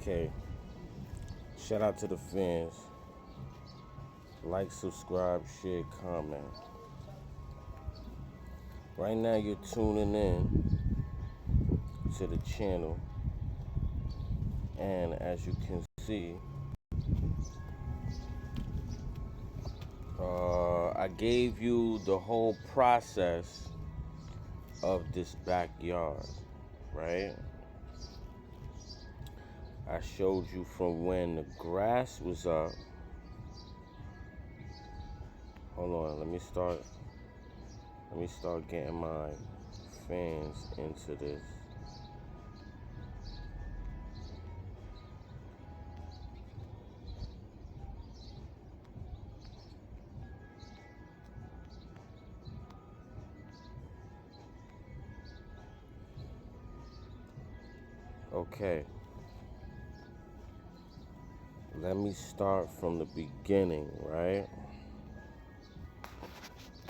Okay. Shout out to the fans. Like, subscribe, share, comment. Right now you're tuning in to the channel. And as you can see, I gave you the whole process of this backyard, right? I showed you from when the grass was up. Hold on, let me start getting my fans into this. Okay. Let me start from the beginning, right?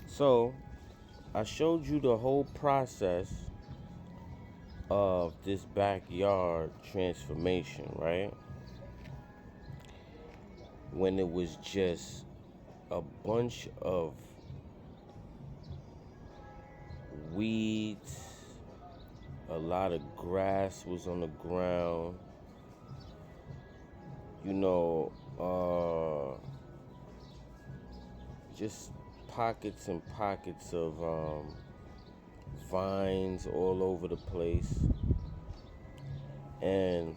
So, I showed you the whole process of this backyard transformation, right? When it was just a bunch of weeds, a lot of grass was on the ground, just pockets and pockets of vines all over the place. And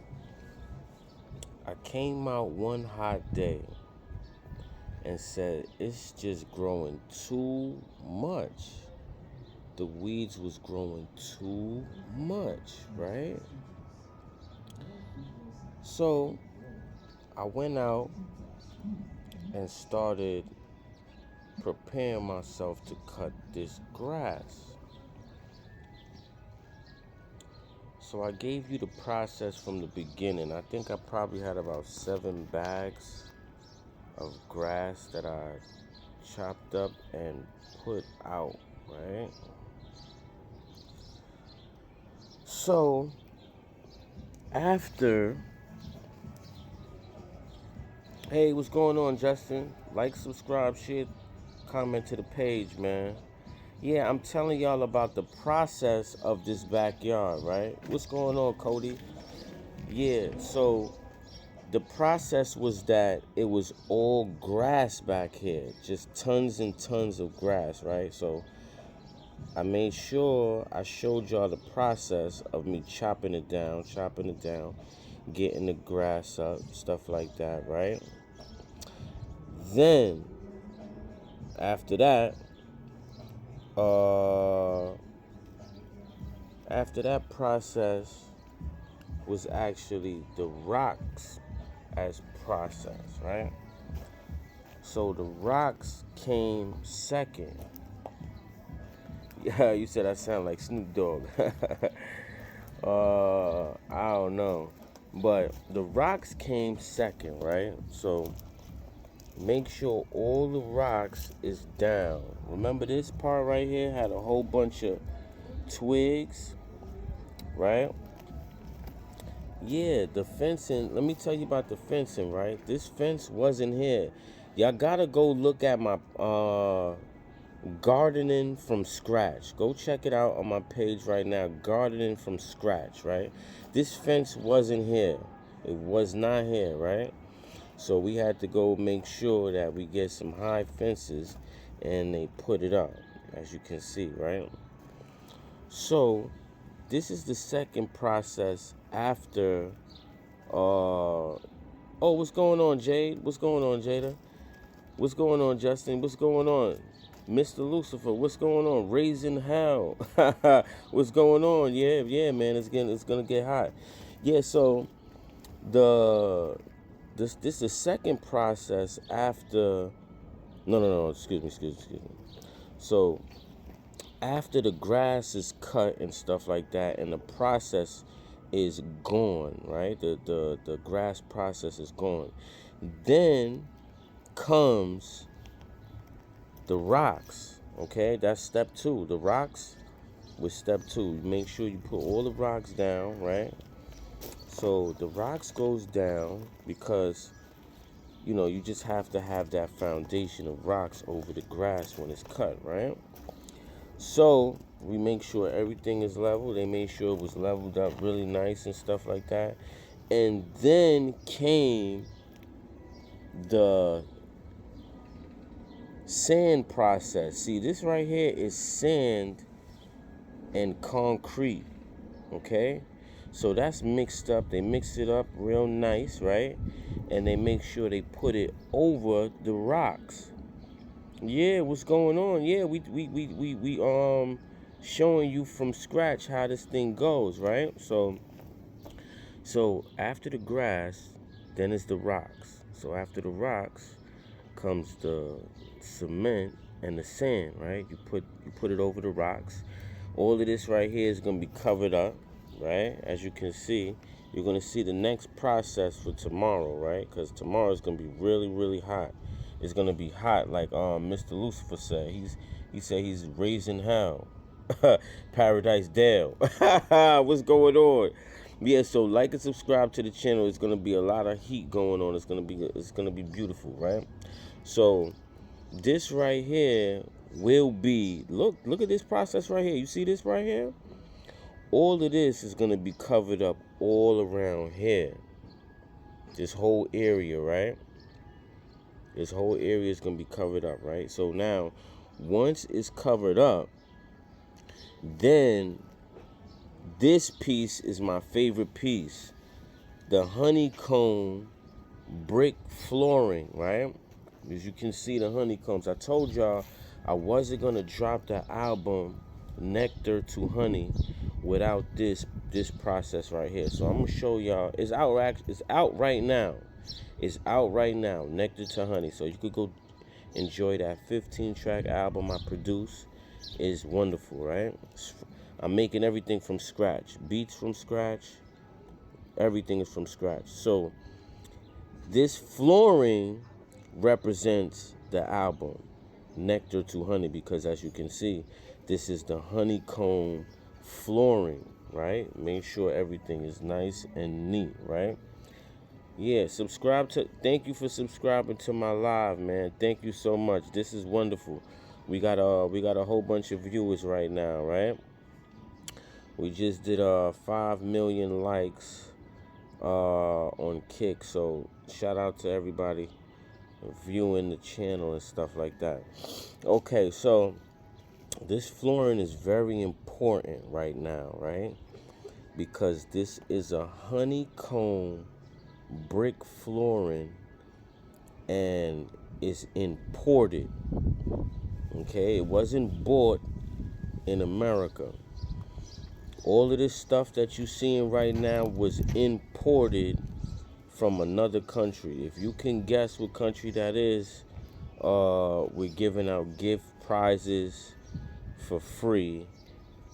I came out one hot day and said, it's just growing too much. The weeds was growing too much, right? So I went out and started preparing myself to cut this grass. So I gave you the process from the beginning. I think I probably had about 7 bags of grass that I chopped up and put out, right? So after, hey, what's going on, Justin? Like, subscribe, share, comment to the page, man. Yeah, I'm telling y'all about the process of this backyard, right? What's going on, Cody? Yeah, so the process was that it was all grass back here, just tons and tons of grass, right? So I made sure I showed y'all the process of me chopping it down, getting the grass up, stuff like that, right? Then, after that process was actually the rocks as process, right? So the rocks came second. Yeah, you said I sound like Snoop Dogg. I don't know. But the rocks came second, right? So make sure all the rocks is down. Remember this part right here had a whole bunch of twigs, right? Yeah, the fencing, let me tell you about the fencing, right? This fence wasn't here. Y'all gotta go look at my gardening from scratch. Go check it out on my page right now, gardening from scratch, right? This fence wasn't here. It was not here, right? So we had to go make sure that we get some high fences and they put it up, as you can see, right? So this is the second process after oh, what's going on, Jade? What's going on, Jada? What's going on, Justin? What's going on? Mr. Lucifer, what's going on? Raising hell. What's going on? Yeah, man, it's gonna get hot. Yeah, so this is the second process after no, excuse me. So after the grass is cut and stuff like that and the process is gone, right? The grass process is gone. Then comes the rocks, okay? That's step 2. The rocks was step 2. Make sure you put all the rocks down, right? So the rocks goes down because, you know, you just have to have that foundation of rocks over the grass when it's cut, right? So we make sure everything is level. They made sure it was leveled up really nice and stuff like that. And then came the sand process. See, this right here is sand and concrete, okay? So that's mixed up. They mix it up real nice, right? And they make sure they put it over the rocks. Yeah, what's going on? Yeah, we showing you from scratch how this thing goes, right? So after the grass, then it's the rocks. So after the rocks comes the cement and the sand, right? You put it over the rocks. All of this right here is gonna be covered up, right? As you can see, you're gonna see the next process for tomorrow, right? Because tomorrow is gonna be really, really hot. It's gonna be hot, like Mr. Lucifer said. He said he's raising hell, Paradise Dale. What's going on? Yeah, so like and subscribe to the channel. It's gonna be a lot of heat going on. It's gonna be beautiful, right? So this right here will be, look at this process right here. You see this right here? All of this is gonna be covered up all around here. This whole area, right? This whole area is gonna be covered up, right? So now, once it's covered up, then this piece is my favorite piece. The honeycomb brick flooring, right? As you can see, the honeycombs. I told y'all I wasn't gonna drop the album Nectar to Honey without this process right here. So I'm gonna show y'all. It's out right now. It's out right now. Nectar to Honey. So you could go enjoy that 15-track album I produced. It's wonderful, right? I'm making everything from scratch. Beats from scratch. Everything is from scratch. So this flooring represents the album Nectar to Honey, because as you can see, this is the honeycomb flooring, right? Make sure everything is nice and neat, right? Yeah, thank you for subscribing to my live, man. Thank you so much. This is wonderful. We got a whole bunch of viewers right now, right? We just did 5 million likes on Kick, so shout out to everybody viewing the channel and stuff like that. Okay, so this flooring is very important right now, right? Because this is a honeycomb brick flooring and it's imported. Okay, it wasn't bought in America. All of this stuff that you're seeing right now was imported from another country. If you can guess what country that is, we're giving out gift prizes for free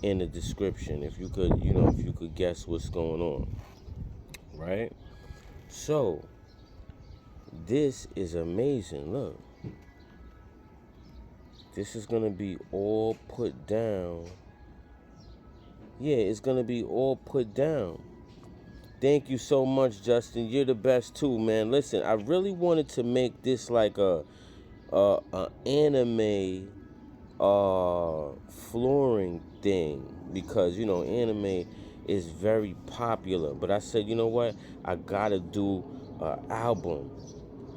in the description. If you could guess what's going on, right? So this is amazing. Look, this is gonna be all put down. Yeah, it's gonna be all put down. Thank you so much, Justin. You're the best too, man. Listen, I really wanted to make this like a anime flooring thing, because you know anime is very popular. But I said, you know what? I gotta do an album.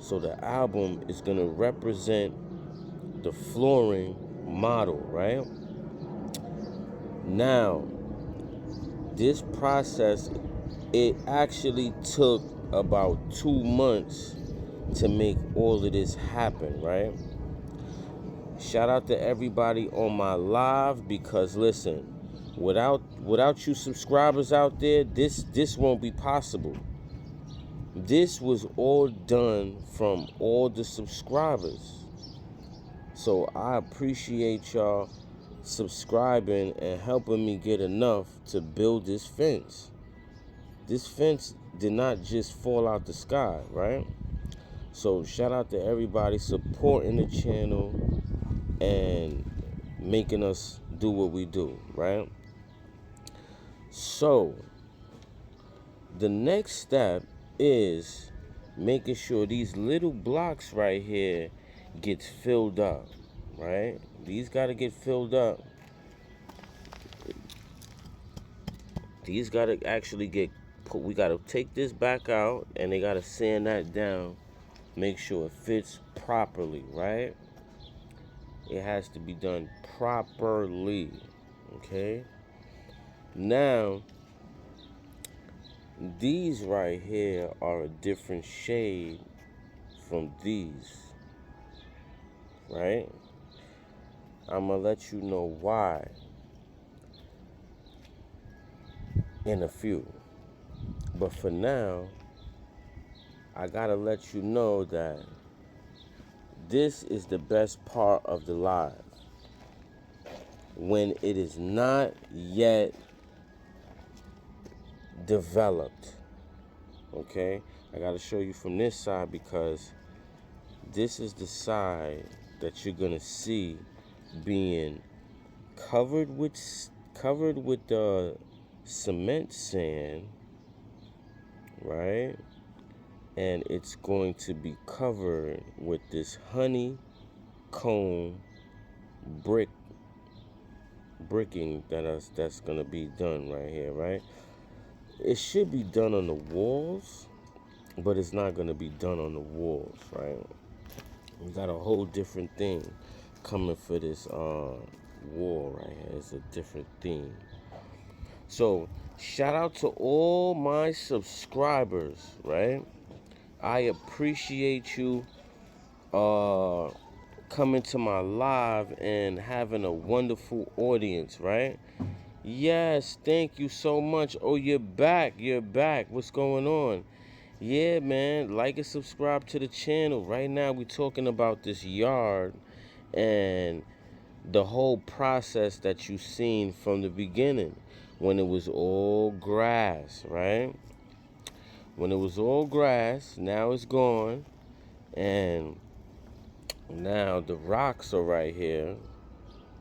So the album is gonna represent the flooring model, right? Now, this process, it actually took about 2 months to make all of this happen, right? Shout out to everybody on my live, because listen, without you subscribers out there, this won't be possible. This was all done from all the subscribers. So I appreciate y'all subscribing and helping me get enough to build this fence. This fence did not just fall out the sky, right? So shout out to everybody supporting the channel and making us do what we do, right? So the next step is making sure these little blocks right here gets filled up, right? These got to get filled up. These got to actually get put. We got to take this back out, and they got to sand that down. Make sure it fits properly, right? It has to be done properly, okay? Now, these right here are a different shade from these, right? I'm gonna let you know why in a few. But for now, I gotta let you know that this is the best part of the live. When it is not yet developed, okay? I gotta show you from this side because this is the side that you're gonna see being covered with cement sand, right? And it's going to be covered with this honeycomb bricking that's gonna be done right here, right? It should be done on the walls, but it's not gonna be done on the walls, right? We got a whole different thing coming for this wall right here. It's a different theme. So shout out to all my subscribers, right? I appreciate you coming to my live and having a wonderful audience, right? Yes, thank you so much. Oh, you're back. What's going on? Yeah, man, like and subscribe to the channel. Right now we're talking about this yard and the whole process that you've seen from the beginning when it was all grass, right? When it was all grass, now it's gone, and now the rocks are right here.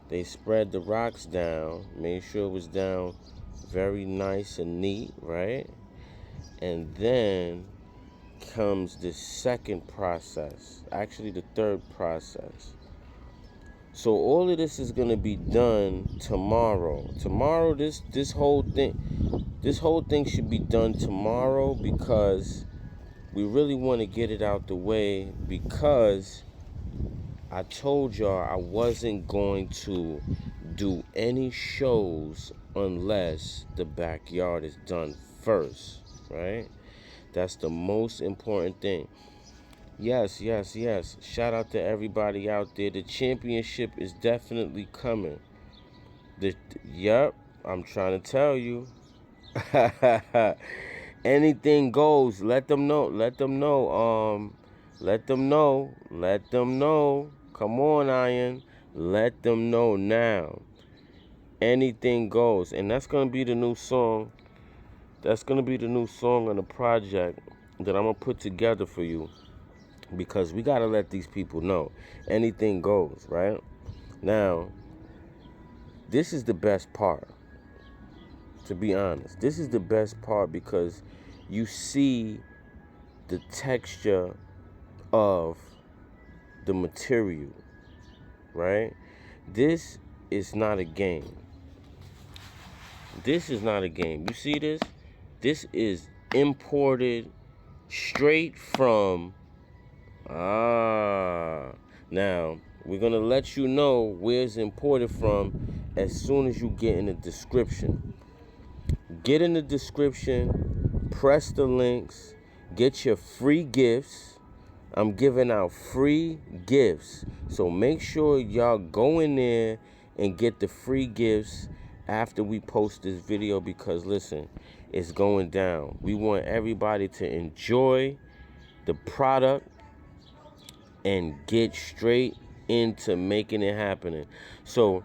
They spread the rocks down, made sure it was down very nice and neat, right? And then comes the second process, actually the third process. So all of this is gonna be done tomorrow. Tomorrow, this whole thing should be done tomorrow because we really want to get it out the way, because I told y'all I wasn't going to do any shows unless the backyard is done first, right? That's the most important thing. Yes. Shout out to everybody out there. The championship is definitely coming. Yep, I'm trying to tell you. Anything goes. Let them know. Let them know. Come on, Iron. Let them know now. Anything goes. And that's gonna be the new song. That's gonna be the new song on the project that I'm gonna put together for you. Because we gotta let these people know. Anything goes, right? Now, this is the best part. To be honest, this is the best part because you see the texture of the material, right? This is not a game. This is not a game. You see this? This is imported straight from now we're gonna let you know where it's imported from as soon as you get in the description. Get in the description, press the links, get your free gifts. I'm giving out free gifts. So make sure y'all go in there and get the free gifts after we post this video, because listen, it's going down. We want everybody to enjoy the product and get straight into making it happen. So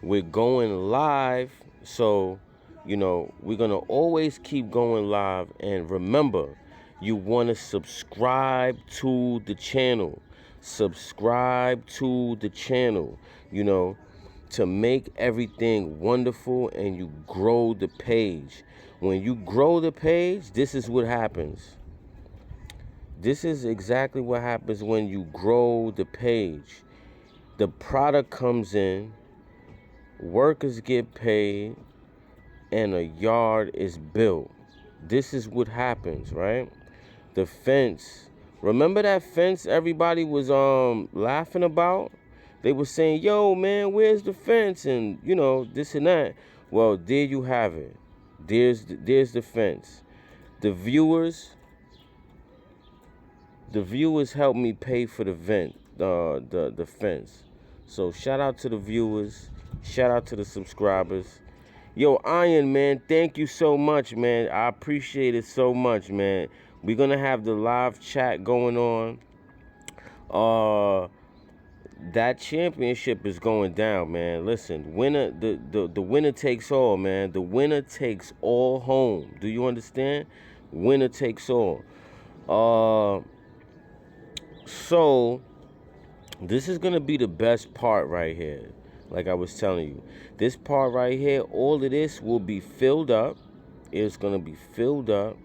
we're going live. So, we're going to always keep going live. And remember, you want to subscribe to the channel. to make everything wonderful, and you grow the page. When you grow the page, this is what happens. This is exactly what happens when you grow the page. The product comes in, workers get paid, and a yard is built. This is what happens, right? The fence. Remember that fence everybody was laughing about? They were saying, yo, man, where's the fence? And, you know, this and that. Well, there you have it. There's the fence. The viewers helped me pay for the the fence. So shout out to the viewers. Shout out to the subscribers. Yo, Iron, man, thank you so much, man. I appreciate it so much, man. We're going to have the live chat going on. That championship is going down, man. Listen, winner, the winner takes all, man. The winner takes all home. Do you understand? Winner takes all. So this is gonna be the best part right here. Like I was telling you, this part right here, all of this will be filled up. It's gonna be filled up.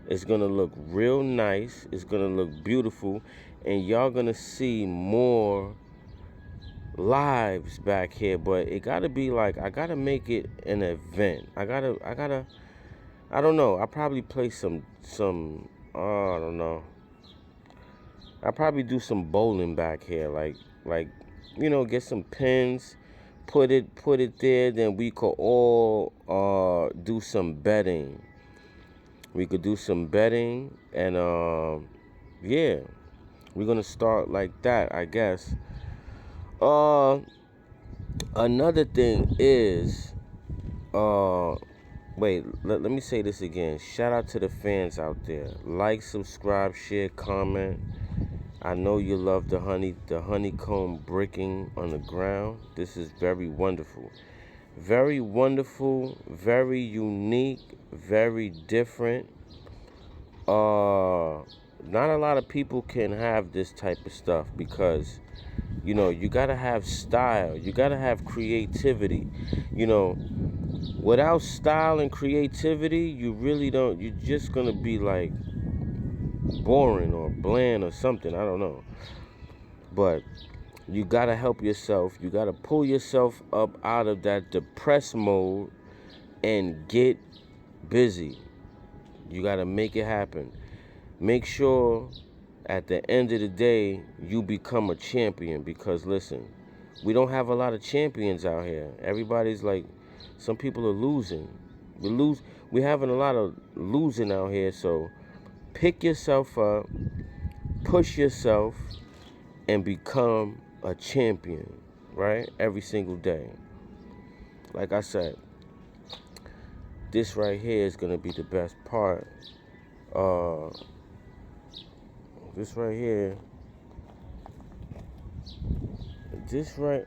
It's gonna look real nice. It's gonna look beautiful, and y'all gonna see more lives back here. But it gotta be like, I gotta make it an event. I don't know. I probably play some I don't know. I probably do some bowling back here, like you know, get some pins, put it there. Then we could all do some betting. We could do some betting, and yeah, we're gonna start like that, I guess. Another thing is, wait, let me say this again. Shout out to the fans out there. Like, subscribe, share, comment. I know you love the honeycomb bricking on the ground. This is very wonderful. Very wonderful, very unique, very different. Not a lot of people can have this type of stuff because, you know, you gotta have style. You gotta have creativity. You know, without style and creativity, you really don't. You're just gonna be like boring or bland or something. I don't know. But you gotta help yourself. You gotta pull yourself up out of that depressed mode and get busy. You gotta make it happen. Make sure at the end of the day you become a champion, because listen, we don't have a lot of champions out here. Everybody's like, some people are losing. We're having a lot of losing out here. So pick yourself up, push yourself, and become a champion, right? Every single day. Like I said, this right here is gonna be the best part. This right here. This right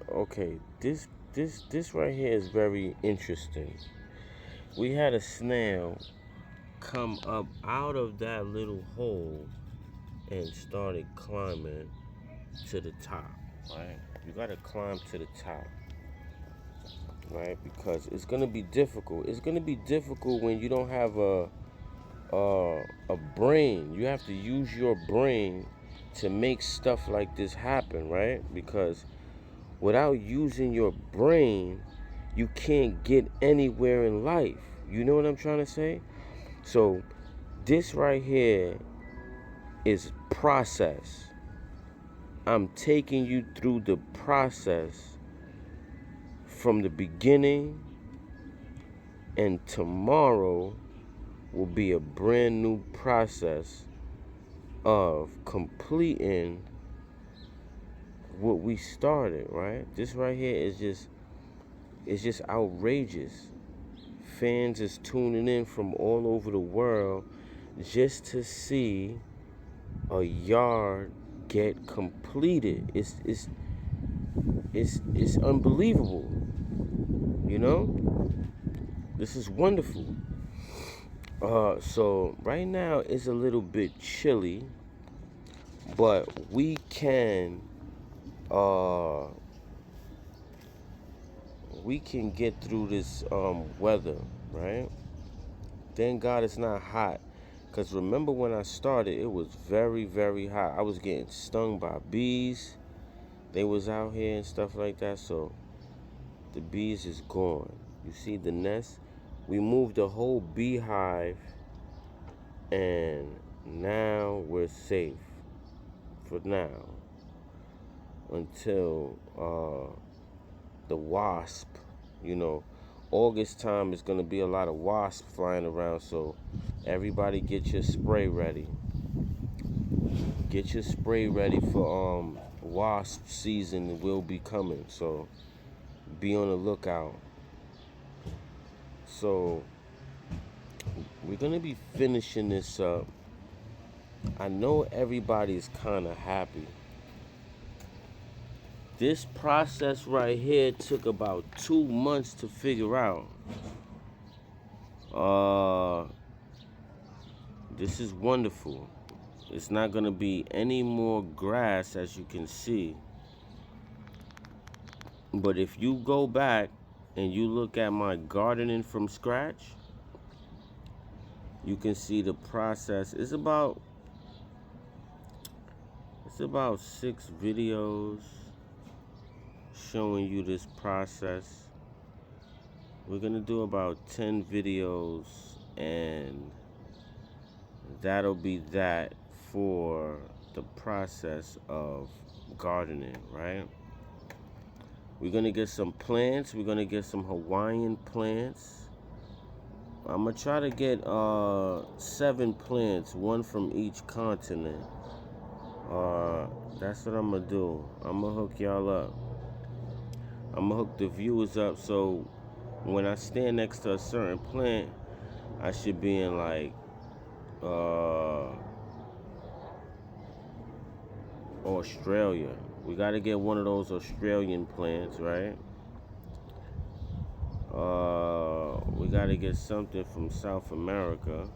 here is very interesting. We had a snail come up out of that little hole and started climbing to the top, right? You gotta climb to the top, right? Because it's gonna be difficult. It's gonna be difficult when you don't have a brain. You have to use your brain to make stuff like this happen, right? Because without using your brain, you can't get anywhere in life. You know what I'm trying to say? So this right here is process. I'm taking you through the process from the beginning, and tomorrow will be a brand new process of completing what we started, right? This right here is just outrageous. Fans is tuning in from all over the world just to see a yard get completed. It's unbelievable. You know? This is wonderful. So right now it's a little bit chilly, but we can we can get through this weather, right? Thank God it's not hot. Because remember when I started, it was very, very hot. I was getting stung by bees. They was out here and stuff like that. So the bees is gone. You see the nest? We moved the whole beehive, and now we're safe for now until the wasp, August time is going to be a lot of wasps flying around, so everybody get your spray ready. Get your spray ready for wasp season will be coming, so be on the lookout. So we're going to be finishing this up. I know everybody's kind of happy. This process right here took about 2 months to figure out. This is wonderful. It's not gonna be any more grass, as you can see. But if you go back and you look at my gardening from scratch, you can see the process. It's about 6 videos showing you this process. We're gonna do about 10 videos, and that'll be that for the process of gardening, right? We're gonna get some plants. We're gonna get some Hawaiian plants. I'm gonna try to get 7 plants, 1 from each continent. That's what I'm gonna do. I'm gonna hook y'all up. I'm gonna hook the viewers up, so when I stand next to a certain plant, I should be in like Australia. We gotta get one of those Australian plants, right? We gotta get something from South America.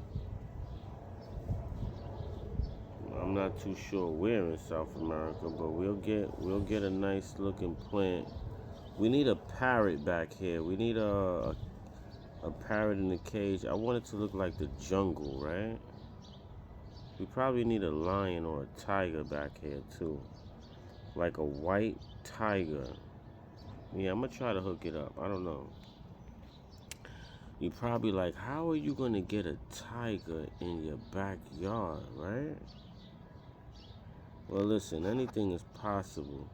I'm not too sure where in South America, but we'll get a nice looking plant. We need a parrot back here. We need a parrot in the cage. I want it to look like the jungle, right? We probably need a lion or a tiger back here too. Like a white tiger. Yeah, I'm gonna try to hook it up. I don't know. You're probably like, how are you gonna get a tiger in your backyard, right? Well, listen, anything is possible.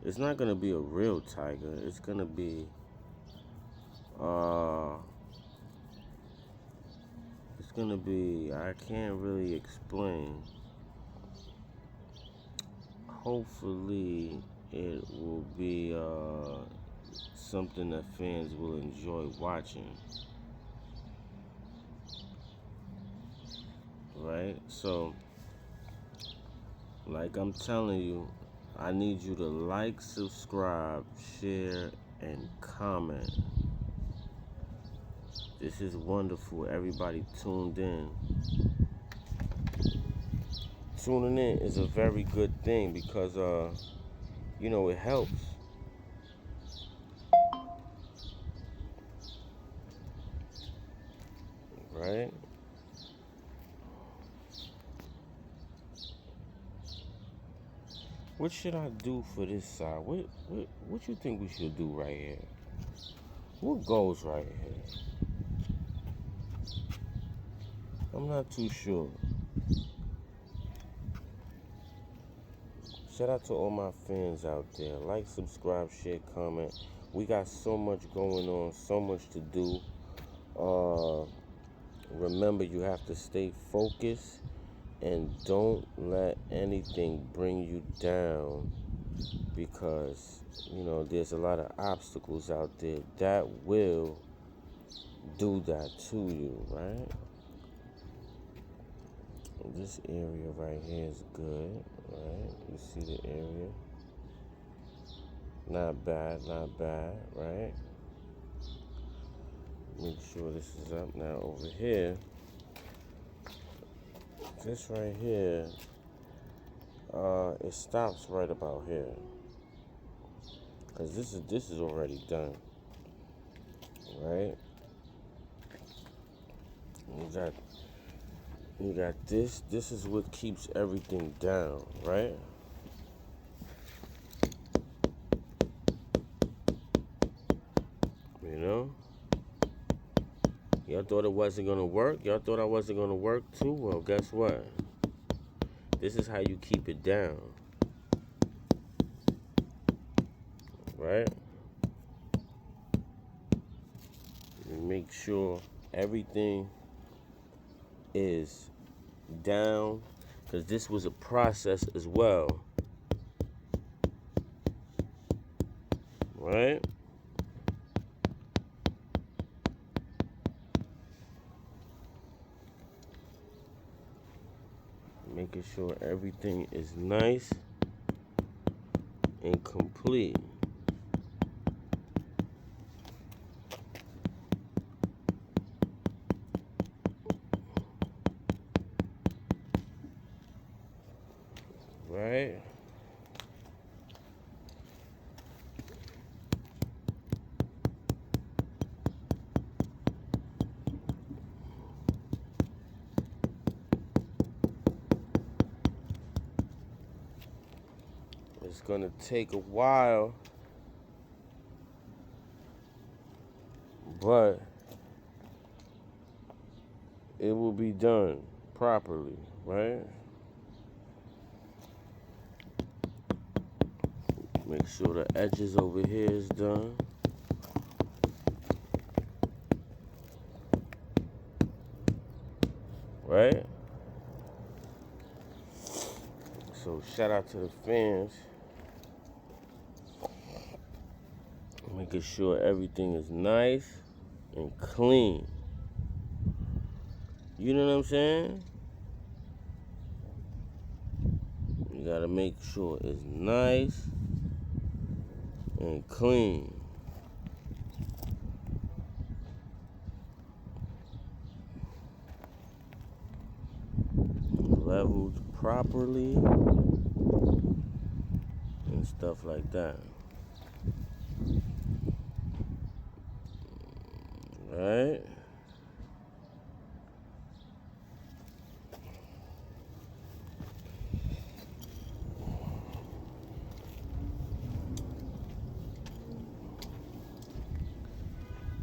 It's not gonna be a real tiger. It's gonna be I can't really explain. Hopefully it will be something that fans will enjoy watching. Right? So, like I'm telling you, I need you to like, subscribe, share, and comment. This is wonderful. Everybody tuned in. Tuning in is a very good thing because, it helps. Right? What should I do for this side? What you think we should do right here? What goes right here? I'm not too sure. Shout out to all my fans out there. Like, subscribe, share, comment. We got so much going on, so much to do. Remember, you have to stay focused and don't let anything bring you down, because there's a lot of obstacles out there that will do that to you, right? This area right here is good, right? You see the area? Not bad, right? Make sure this is up. Now over here, this right here, it stops right about here. Cause this is already done, right? You got this. This is what keeps everything down, right? You know? Y'all thought it wasn't gonna work? Y'all thought I wasn't gonna work too? Well, guess what? This is how you keep it down. Right? You make sure everything is down, because this was a process as well. Right? Making sure everything is nice and complete. Right? It's gonna take a while, but it will be done properly, right? Make sure the edges over here is done. Right? So shout out to the fans. Making sure everything is nice and clean. You know what I'm saying? You gotta make sure it's nice and clean. Leveled properly and stuff like that. Right?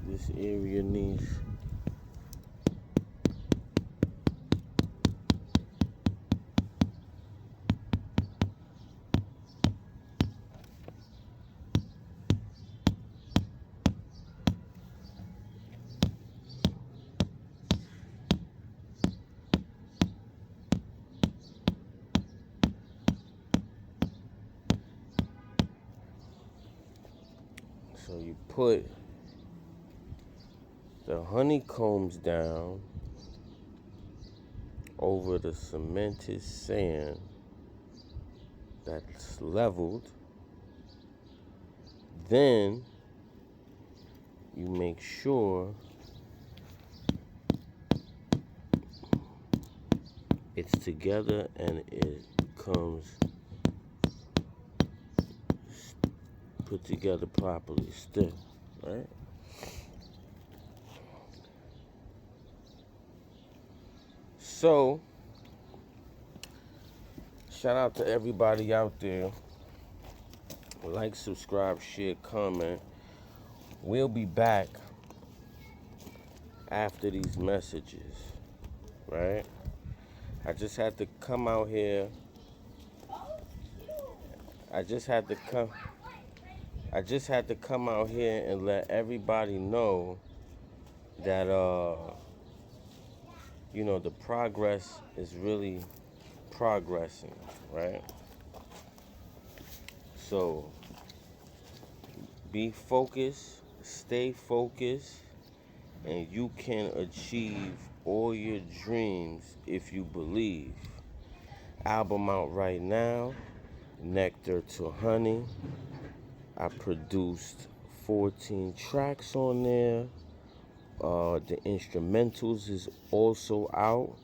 This area needs so you put the honeycombs down over the cemented sand that's leveled. Then you make sure it's together and it comes put together properly still, right? So, shout out to everybody out there. Like, subscribe, share, comment. We'll be back after these messages, right? I just had to come out here. I just had to come out here and let everybody know that you know, the progress is really progressing, right? So be focused, stay focused, and you can achieve all your dreams if you believe. Album out right now, Nectar to Honey. I produced 14 tracks on there. The instrumentals is also out.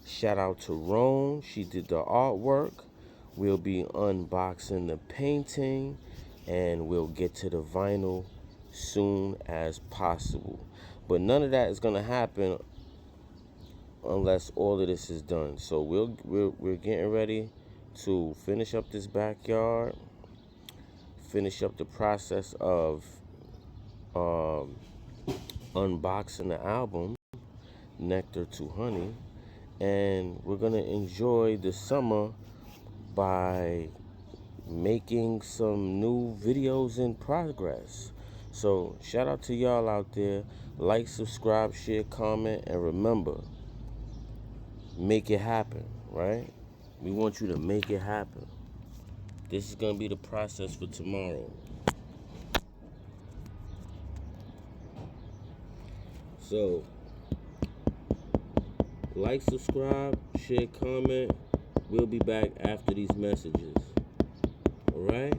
Shout out to Roan. She did the artwork. We'll be unboxing the painting. and we'll get to the vinyl soon as possible. But none of that is gonna happen unless all of this is done. So we're getting ready to finish up this backyard, finish up the process of unboxing the album Nectar to Honey, and we're gonna enjoy the summer by making some new videos in progress. So shout out to y'all out there. Like, subscribe, share, comment, and remember, make it happen, right? We want you to make it happen. This is gonna be the process for tomorrow. So like, subscribe, share, comment. We'll be back after these messages. Alright?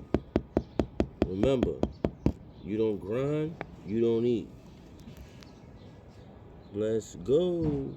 Remember, you don't grind, you don't eat. Let's go.